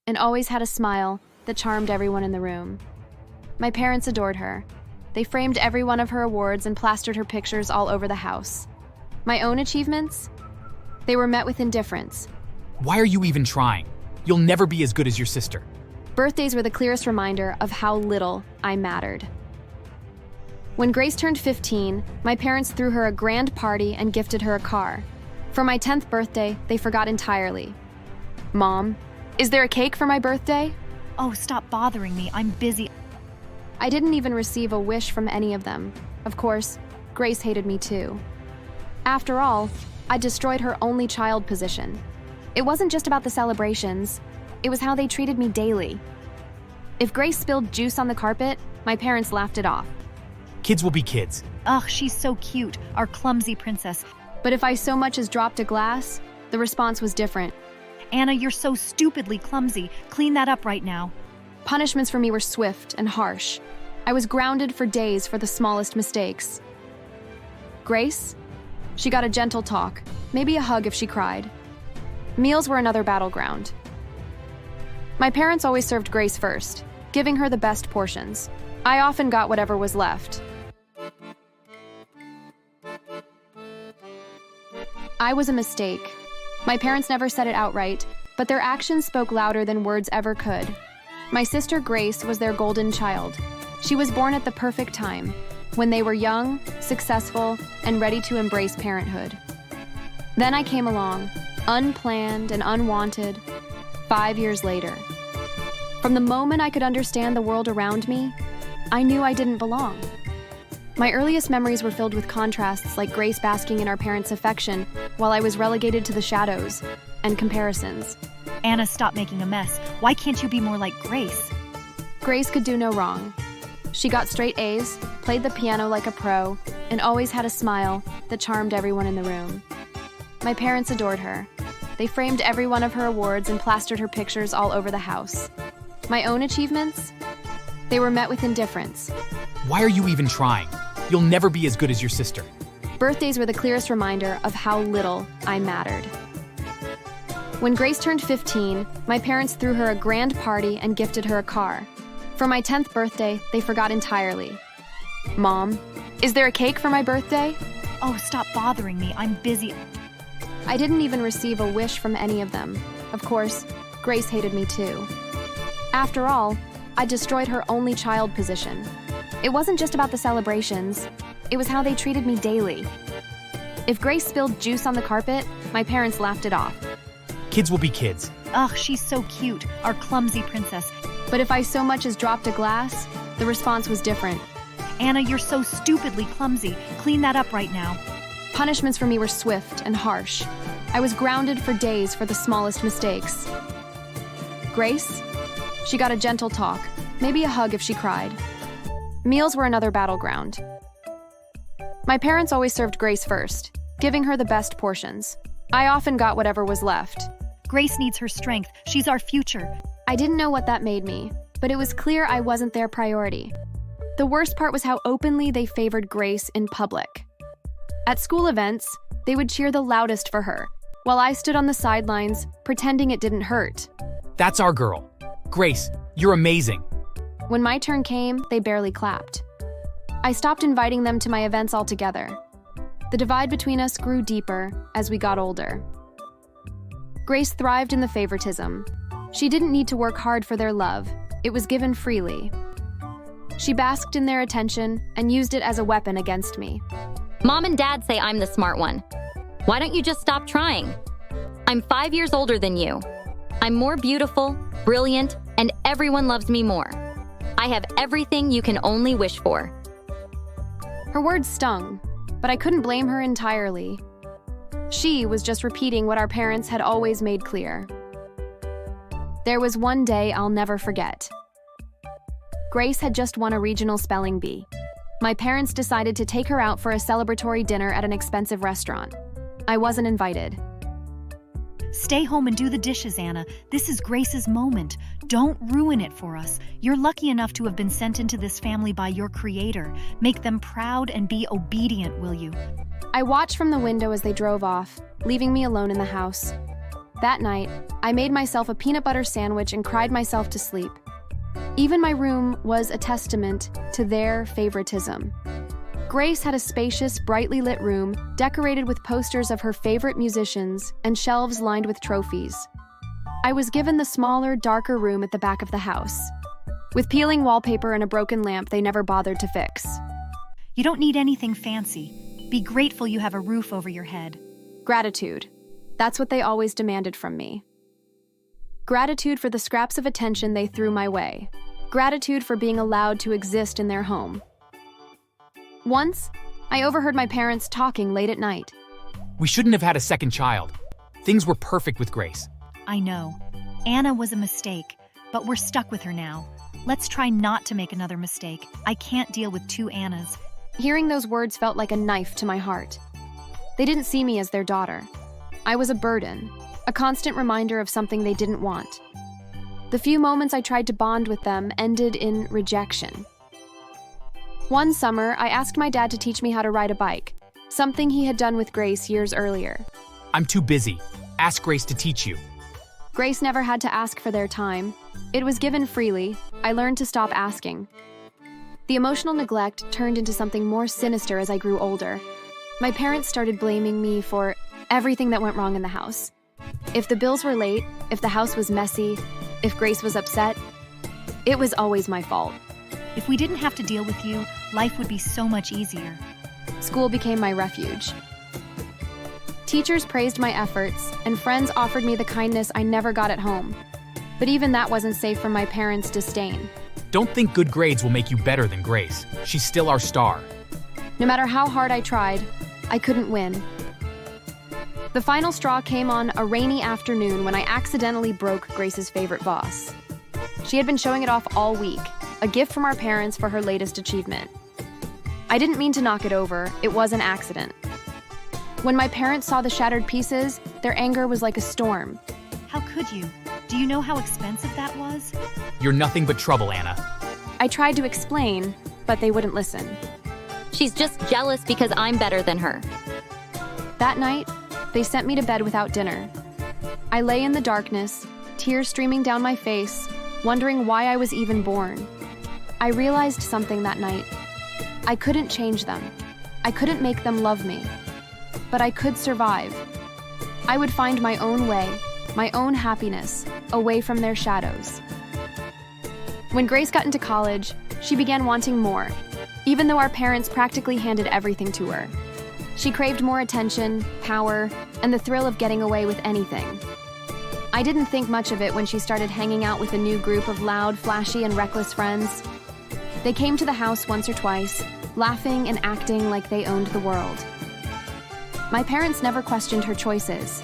and always had a smile that charmed everyone in the room. My parents adored her. They framed every one of her awards and plastered her pictures all over the house. My own achievements? They were met with indifference. Why are you even trying? You'll never be as good as your sister. Birthdays were the clearest reminder of how little I mattered. When Grace turned 15, my parents threw her a grand party and gifted her a car. For my 10th birthday, they forgot entirely. Mom, is there a cake for my birthday? Oh, stop bothering me. I'm busy. I didn't even receive a wish from any of them. Of course, Grace hated me too. After all, I destroyed her only child position. It wasn't just about the celebrations, it was how they treated me daily. If Grace spilled juice on the carpet, my parents laughed it off. Kids will be kids. Ugh, she's so cute, our clumsy princess. But if I so much as dropped a glass, the response was different. Anna, you're so stupidly clumsy. Clean that up right now. Punishments for me were swift and harsh. I was grounded for days for the smallest mistakes. Grace? She got a gentle talk, maybe a hug if she cried. Meals were another battleground. My parents always served Grace first, giving her the best portions. I often got whatever was left. I was a mistake. My parents never said it outright, but their actions spoke louder than words ever could. My sister Grace was their golden child. She was born at the perfect time, when they were young, successful, and ready to embrace parenthood. Then I came along, unplanned and unwanted, 5 years later. From the moment I could understand the world around me, I knew I didn't belong. My earliest memories were filled with contrasts like Grace basking in our parents' affection while I was relegated to the shadows, and comparisons. Anna, stop making a mess. Why can't you be more like Grace? Grace could do no wrong. She got straight A's, played the piano like a pro, and always had a smile that charmed everyone in the room. My parents adored her. They framed every one of her awards and plastered her pictures all over the house. My own achievements? They were met with indifference. Why are you even trying? You'll never be as good as your sister. Birthdays were the clearest reminder of how little I mattered. When Grace turned 15, my parents threw her a grand party and gifted her a car. For my 10th birthday, they forgot entirely. Mom, is there a cake for my birthday? Oh, stop bothering me. I'm busy. I didn't even receive a wish from any of them. Of course, Grace hated me too. After all, I destroyed her only child position. It wasn't just about the celebrations, it was how they treated me daily. If Grace spilled juice on the carpet, my parents laughed it off. Kids will be kids. Ugh, she's so cute, our clumsy princess. But if I so much as dropped a glass, the response was different. Anna, you're so stupidly clumsy. Clean that up right now. Punishments for me were swift and harsh. I was grounded for days for the smallest mistakes. Grace? She got a gentle talk, maybe a hug if she cried. Meals were another battleground. My parents always served Grace first, giving her the best portions. I often got whatever was left. Grace needs her strength. She's our future. I didn't know what that made me, but it was clear I wasn't their priority. The worst part was how openly they favored Grace in public. At school events, they would cheer the loudest for her, while I stood on the sidelines, pretending it didn't hurt. That's our girl. Grace, you're amazing. When my turn came, they barely clapped. I stopped inviting them to my events altogether. The divide between us grew deeper as we got older. Grace thrived in the favoritism. She didn't need to work hard for their love. It was given freely. She basked in their attention and used it as a weapon against me. Mom and Dad say I'm the smart one. Why don't you just stop trying? I'm 5 years older than you. I'm more beautiful, brilliant, and everyone loves me more. I have everything you can only wish for. Her words stung, but I couldn't blame her entirely. She was just repeating what our parents had always made clear. There was one day I'll never forget. Grace had just won a regional spelling bee. My parents decided to take her out for a celebratory dinner at an expensive restaurant. I wasn't invited. Stay home and do the dishes, Anna. This is Grace's moment. Don't ruin it for us. You're lucky enough to have been sent into this family by your creator. Make them proud and be obedient, will you? I watched from the window as they drove off, leaving me alone in the house. That night, I made myself a peanut butter sandwich and cried myself to sleep. Even my room was a testament to their favoritism. Grace had a spacious, brightly lit room decorated with posters of her favorite musicians and shelves lined with trophies. I was given the smaller, darker room at the back of the house, with peeling wallpaper and a broken lamp they never bothered to fix. You don't need anything fancy. Be grateful you have a roof over your head. Gratitude. That's what they always demanded from me. Gratitude for the scraps of attention they threw my way. Gratitude for being allowed to exist in their home. Once, I overheard my parents talking late at night. We shouldn't have had a second child. Things were perfect with Grace. I know. Anna was a mistake, but we're stuck with her now. Let's try not to make another mistake. I can't deal with two Annas. Hearing those words felt like a knife to my heart. They didn't see me as their daughter. I was a burden, a constant reminder of something they didn't want. The few moments I tried to bond with them ended in rejection. One summer, I asked my dad to teach me how to ride a bike, something he had done with Grace years earlier. I'm too busy. Ask Grace to teach you. Grace never had to ask for their time. It was given freely. I learned to stop asking. The emotional neglect turned into something more sinister as I grew older. My parents started blaming me for everything that went wrong in the house. If the bills were late, if the house was messy, if Grace was upset, it was always my fault. If we didn't have to deal with you, life would be so much easier. School became my refuge. Teachers praised my efforts, and friends offered me the kindness I never got at home. But even that wasn't safe from my parents' disdain. Don't think good grades will make you better than Grace. She's still our star. No matter how hard I tried, I couldn't win. The final straw came on a rainy afternoon when I accidentally broke Grace's favorite vase. She had been showing it off all week, a gift from our parents for her latest achievement. I didn't mean to knock it over, it was an accident. When my parents saw the shattered pieces, their anger was like a storm. How could you? Do you know how expensive that was? You're nothing but trouble, Anna. I tried to explain, but they wouldn't listen. She's just jealous because I'm better than her. That night, they sent me to bed without dinner. I lay in the darkness, tears streaming down my face, wondering why I was even born. I realized something that night. I couldn't change them. I couldn't make them love me. But I could survive. I would find my own way, my own happiness, away from their shadows. When Grace got into college, she began wanting more, even though our parents practically handed everything to her. She craved more attention, power, and the thrill of getting away with anything. I didn't think much of it when she started hanging out with a new group of loud, flashy, and reckless friends. They came to the house once or twice, laughing and acting like they owned the world. My parents never questioned her choices.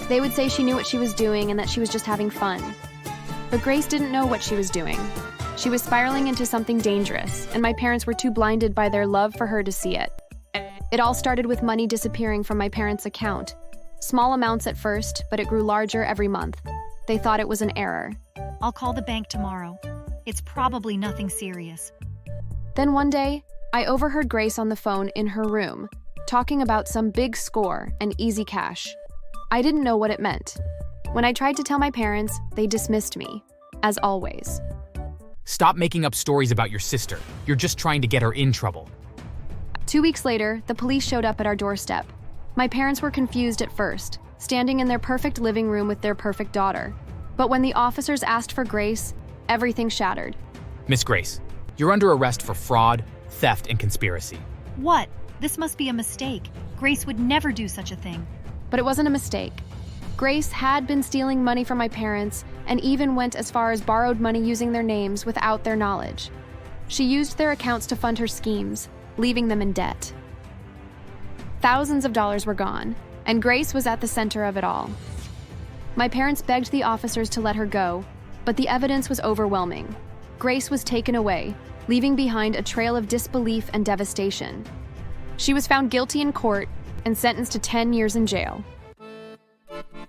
They would say she knew what she was doing and that she was just having fun. But Grace didn't know what she was doing. She was spiraling into something dangerous, and my parents were too blinded by their love for her to see it. It all started with money disappearing from my parents' account. Small amounts at first, but it grew larger every month. They thought it was an error. I'll call the bank tomorrow. It's probably nothing serious. Then one day, I overheard Grace on the phone in her room, talking about some big score and easy cash. I didn't know what it meant. When I tried to tell my parents, they dismissed me, as always. Stop making up stories about your sister. You're just trying to get her in trouble. 2 weeks later, the police showed up at our doorstep. My parents were confused at first, standing in their perfect living room with their perfect daughter. But when the officers asked for Grace, everything shattered. Miss Grace, you're under arrest for fraud, theft, and conspiracy. What? This must be a mistake. Grace would never do such a thing. But it wasn't a mistake. Grace had been stealing money from my parents and even went as far as borrowed money using their names without their knowledge. She used their accounts to fund her schemes, leaving them in debt. Thousands of dollars were gone, and Grace was at the center of it all. My parents begged the officers to let her go, but the evidence was overwhelming. Grace was taken away, leaving behind a trail of disbelief and devastation. She was found guilty in court and sentenced to 10 years in jail.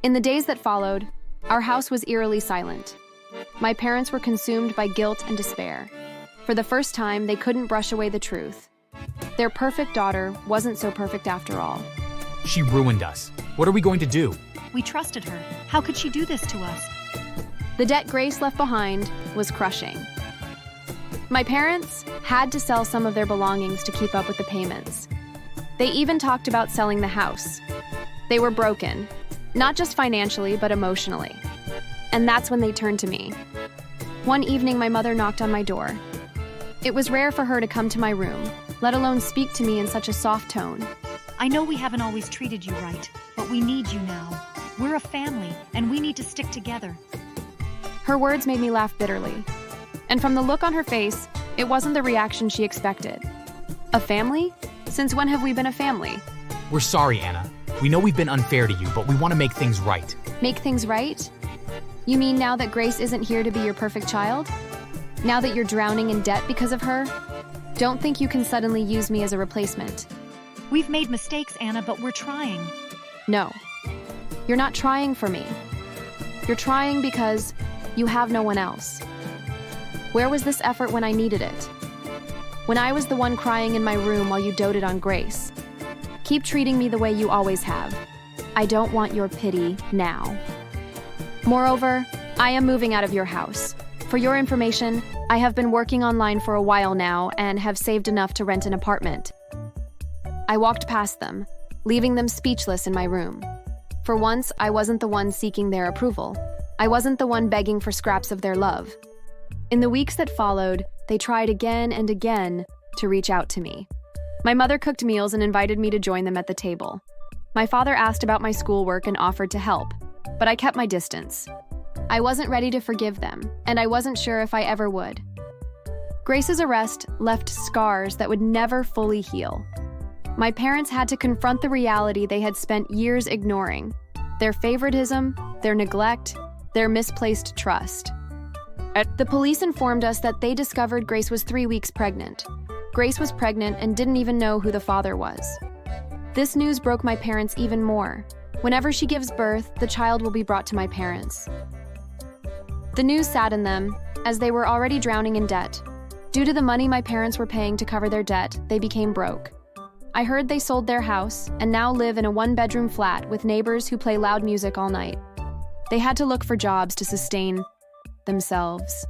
In the days that followed, our house was eerily silent. My parents were consumed by guilt and despair. For the first time, they couldn't brush away the truth. Their perfect daughter wasn't so perfect after all. She ruined us. What are we going to do? We trusted her. How could she do this to us? The debt Grace left behind was crushing. My parents had to sell some of their belongings to keep up with the payments. They even talked about selling the house. They were broken, not just financially, but emotionally. And that's when they turned to me. One evening, my mother knocked on my door. It was rare for her to come to my room, let alone speak to me in such a soft tone. I know we haven't always treated you right, but we need you now. We're a family, and we need to stick together. Her words made me laugh bitterly. And from the look on her face, it wasn't the reaction she expected. A family? Since when have we been a family? We're sorry, Anna. We know we've been unfair to you, but we want to make things right. Make things right? You mean now that Grace isn't here to be your perfect child? Now that you're drowning in debt because of her? Don't think you can suddenly use me as a replacement. We've made mistakes, Anna, but we're trying. No. You're not trying for me. You're trying because you have no one else. Where was this effort when I needed it? When I was the one crying in my room while you doted on Grace. Keep treating me the way you always have. I don't want your pity now. Moreover, I am moving out of your house. For your information, I have been working online for a while now and have saved enough to rent an apartment. I walked past them, leaving them speechless in my room. For once, I wasn't the one seeking their approval. I wasn't the one begging for scraps of their love. In the weeks that followed, they tried again and again to reach out to me. My mother cooked meals and invited me to join them at the table. My father asked about my schoolwork and offered to help, but I kept my distance. I wasn't ready to forgive them, and I wasn't sure if I ever would. Grace's arrest left scars that would never fully heal. My parents had to confront the reality they had spent years ignoring: their favoritism, their neglect, their misplaced trust. The police informed us that they discovered Grace was 3 weeks pregnant. Grace was pregnant and didn't even know who the father was. This news broke my parents even more. Whenever she gives birth, the child will be brought to my parents. The news saddened them, as they were already drowning in debt. Due to the money my parents were paying to cover their debt, they became broke. I heard they sold their house and now live in a one-bedroom flat with neighbors who play loud music all night. They had to look for jobs to sustain themselves.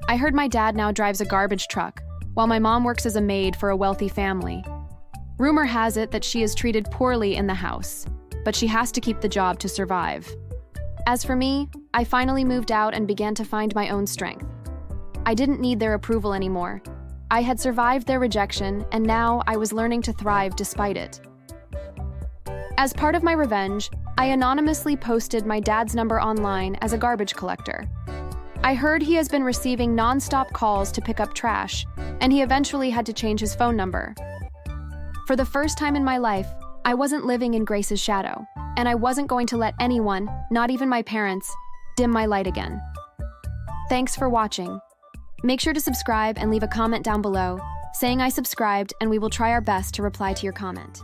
I heard my dad now drives a garbage truck, while my mom works as a maid for a wealthy family. Rumor has it that she is treated poorly in the house, but she has to keep the job to survive. As for me, I finally moved out and began to find my own strength. I didn't need their approval anymore. I had survived their rejection, and now I was learning to thrive despite it. As part of my revenge, I anonymously posted my dad's number online as a garbage collector. I heard he has been receiving non-stop calls to pick up trash, and he eventually had to change his phone number. For the first time in my life, I wasn't living in Grace's shadow, and I wasn't going to let anyone, not even my parents, dim my light again. Thanks for watching. Make sure to subscribe and leave a comment down below saying I subscribed, and we will try our best to reply to your comment.